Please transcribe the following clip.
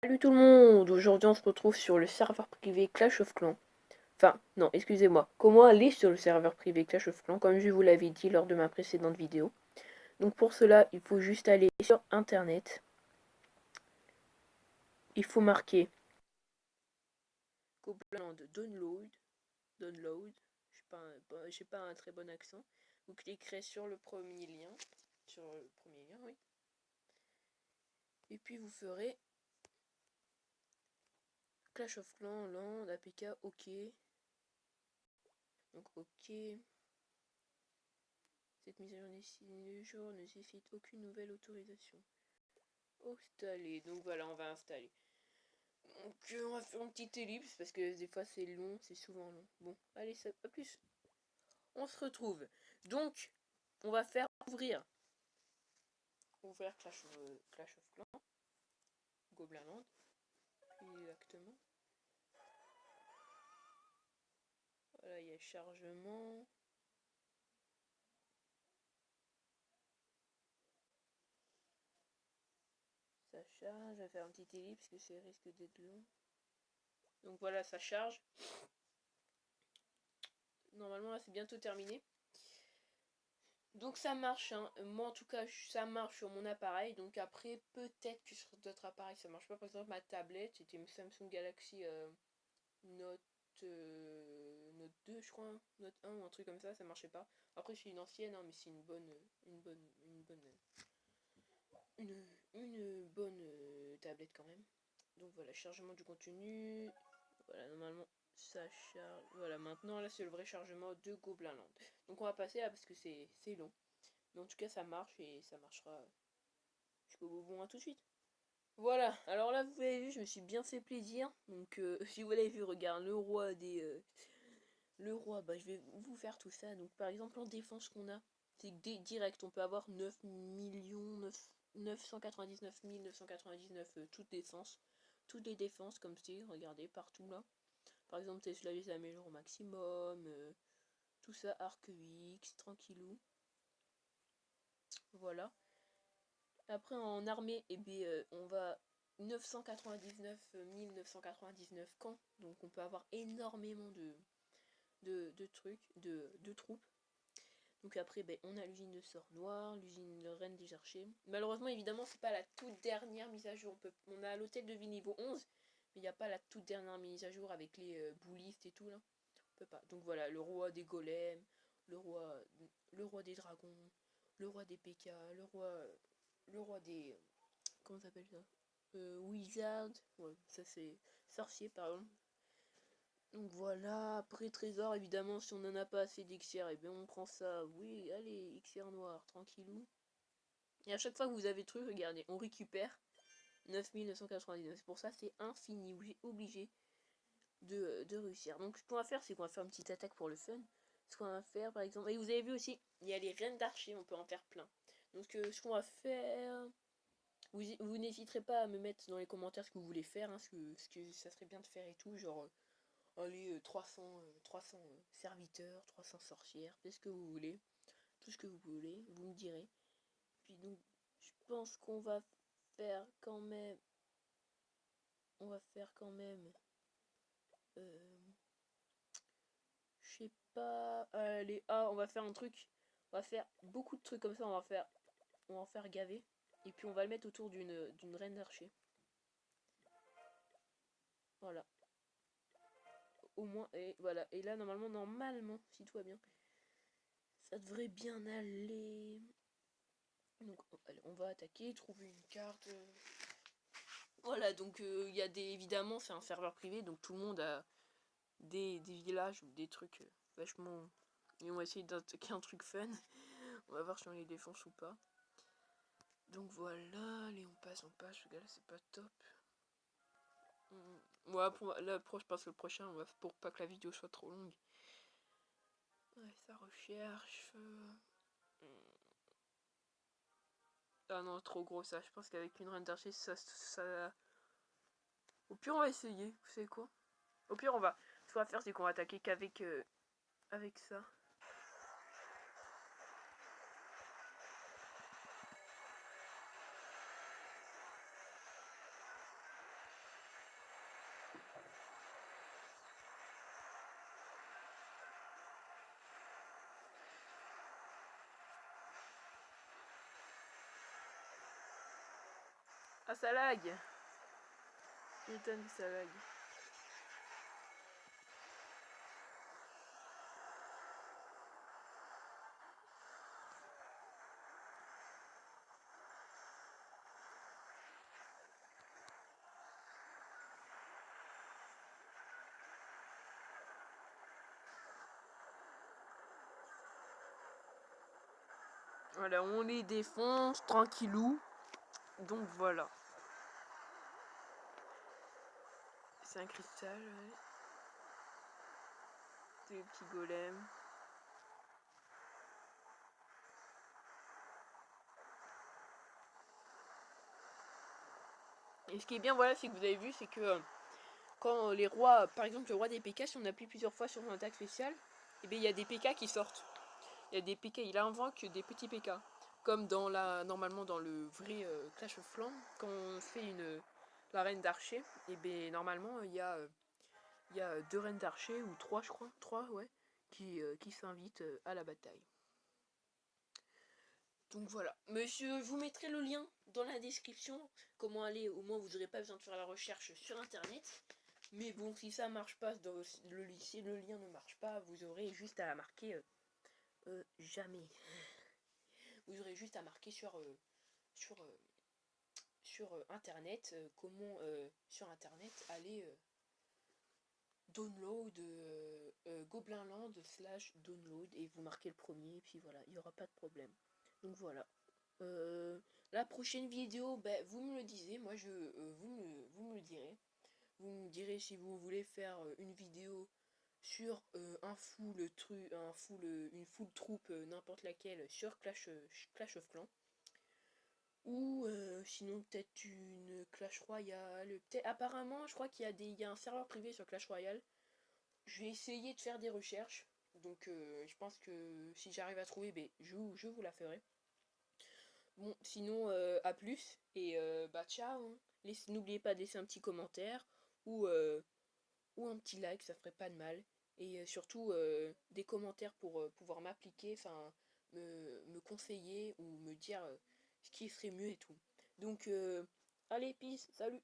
Salut tout le monde! Aujourd'hui on se retrouve sur le serveur privé Clash of Clans. Enfin, non, excusez-moi. Comment aller sur le serveur privé Clash of Clans, comme je vous l'avais dit lors de ma précédente vidéo. Donc pour cela, il faut juste aller sur internet. Il faut marquer Goblin de download. J'ai pas un très bon accent. Vous cliquerez sur le premier lien. Oui. Et puis vous ferez Clash of Clans, land, APK, OK. Donc OK. Cette mise à jour ne nécessite aucune nouvelle autorisation. Installer. Donc voilà, on va installer. Donc on va faire une petite ellipse parce que des fois c'est long, c'est souvent long. Bon, allez, ça, à plus. On se retrouve. Donc, on va faire ouvrir Clash of Clans, Goblin Land, exactement. Voilà, il y a chargement. Ça charge, je vais faire un petit ellipse parce que ça risque d'être long. Donc voilà, ça charge. Normalement là c'est bientôt terminé. Donc ça marche, hein. Moi en tout cas ça marche sur mon appareil. Donc après peut-être que sur d'autres appareils ça marche pas. Par exemple ma tablette c'était une Samsung Galaxy Note, Note 2 je crois, hein. Note 1 ou un truc comme ça marchait pas. Après c'est une ancienne hein, mais c'est une bonne tablette quand même. Donc voilà, chargement du contenu. Voilà, normalement ça charge. Voilà, maintenant là c'est le vrai chargement de Goblin Land. Donc on va passer là parce que c'est long. Mais en tout cas ça marche et ça marchera jusqu'au bout. Bon, à tout de suite. Voilà, alors là vous avez vu, je me suis bien fait plaisir. Donc si vous l'avez vu, regarde, le roi des... le roi, bah je vais vous faire tout ça. Donc par exemple en défense qu'on a, c'est direct, on peut avoir 9 999 999 toutes les défenses comme c'est, regardez, partout là. Par exemple, Tesla les améliore au maximum, tout ça, arc UX, tranquillou. Voilà. Après en armée, eh bien, on va 999 1999 camps, donc on peut avoir énormément de trucs, de troupes. Donc après, ben, on a l'usine de Sort Noir, l'usine de Reine des Archers. Malheureusement, évidemment, c'est pas la toute dernière mise à jour. On a l'hôtel de vie niveau 11, mais il n'y a pas la toute dernière mise à jour avec les boulistes et tout là. On peut pas. Donc voilà, le roi des golems, le roi des dragons, le roi des PK, le roi des... comment ça s'appelle ça, Wizard. Ouais, ça c'est sorcier par exemple. Donc voilà, après trésor, évidemment, si on n'en a pas assez d'XR, et bien on prend ça. Oui, allez, XR noir, tranquillou. Et à chaque fois que vous avez le truc, regardez, on récupère 9999. Pour ça, c'est infini, obligé de réussir. Donc ce qu'on va faire, c'est qu'on va faire une petite attaque pour le fun. Ce qu'on va faire, par exemple, et vous avez vu aussi, il y a les reines d'archer, on peut en faire plein. Donc ce qu'on va faire... Vous n'hésiterez pas à me mettre dans les commentaires ce que vous voulez faire, hein, ce que ça serait bien de faire et tout, genre... allez, 300 serviteurs, 300 sorcières, faites ce que vous voulez, tout ce que vous voulez, vous me direz. Puis donc, je pense qu'on va faire quand même, euh, je sais pas, allez, on va faire un truc, on va faire beaucoup de trucs comme ça, on va en faire gaver, et puis on va le mettre autour d'une reine d'archer. Voilà. Au moins, et voilà, et là normalement, si tout va bien, ça devrait bien aller. Donc allez, on va attaquer, trouver une carte. Voilà, donc il y a évidemment c'est un serveur privé, donc tout le monde a des villages ou des trucs vachement... Et on va essayer d'attaquer un truc fun. On va voir si on les défonce ou pas. Donc voilà, allez on passe, ce gars là c'est pas top. Moi là, je pense que le prochain, on va, pour pas que la vidéo soit trop longue. Ouais, ça recherche... Ah non, trop gros ça, je pense qu'avec une reine d'archer, ça... Au pire on va essayer, vous savez quoi? Au pire on va... Ce qu'on va faire c'est qu'on va attaquer qu'avec avec ça. Ah, ça lag. Putain, ça lag. Voilà, on les défonce tranquillou. Donc voilà. C'est un cristal, ouais. Des petits golems. Et ce qui est bien, voilà, c'est que vous avez vu, c'est que quand les rois, par exemple le roi des PK, si on appuie plusieurs fois sur son attaque spéciale, et bien il y a des PK qui sortent. Il y a des PK, il invoque des petits PK. Comme normalement dans le vrai Clash of Clans, quand on fait la reine d'archer, et bien normalement il y a 2 reines d'archer, ou 3 je crois, 3 ouais, qui s'invitent à la bataille. Donc voilà. Monsieur, je vous mettrai le lien dans la description. Comment aller, au moins vous n'aurez pas besoin de faire la recherche sur internet. Mais bon, si ça marche pas, si le lien ne marche pas, vous aurez juste à marquer jamais. Vous aurez juste à marquer sur, internet comment sur internet aller download Goblinland / download et vous marquez le premier et puis voilà, il n'y aura pas de problème. Donc voilà. La prochaine vidéo, ben, vous me le disiez, moi vous me le direz. Vous me direz si vous voulez faire une vidéo sur une full troupe, n'importe laquelle, sur Clash of Clans. Ou sinon peut-être une Clash Royale. Apparemment, je crois qu'il y a un serveur privé sur Clash Royale. Je vais essayer de faire des recherches. Donc je pense que si j'arrive à trouver, ben, je vous la ferai. Bon, sinon, à plus. Et bah ciao. Hein. N'oubliez pas de laisser un petit commentaire ou un petit like, ça ferait pas de mal. Et surtout, des commentaires pour pouvoir m'appliquer, enfin, me conseiller ou me dire ce qui serait mieux et tout. Donc, allez, peace, salut!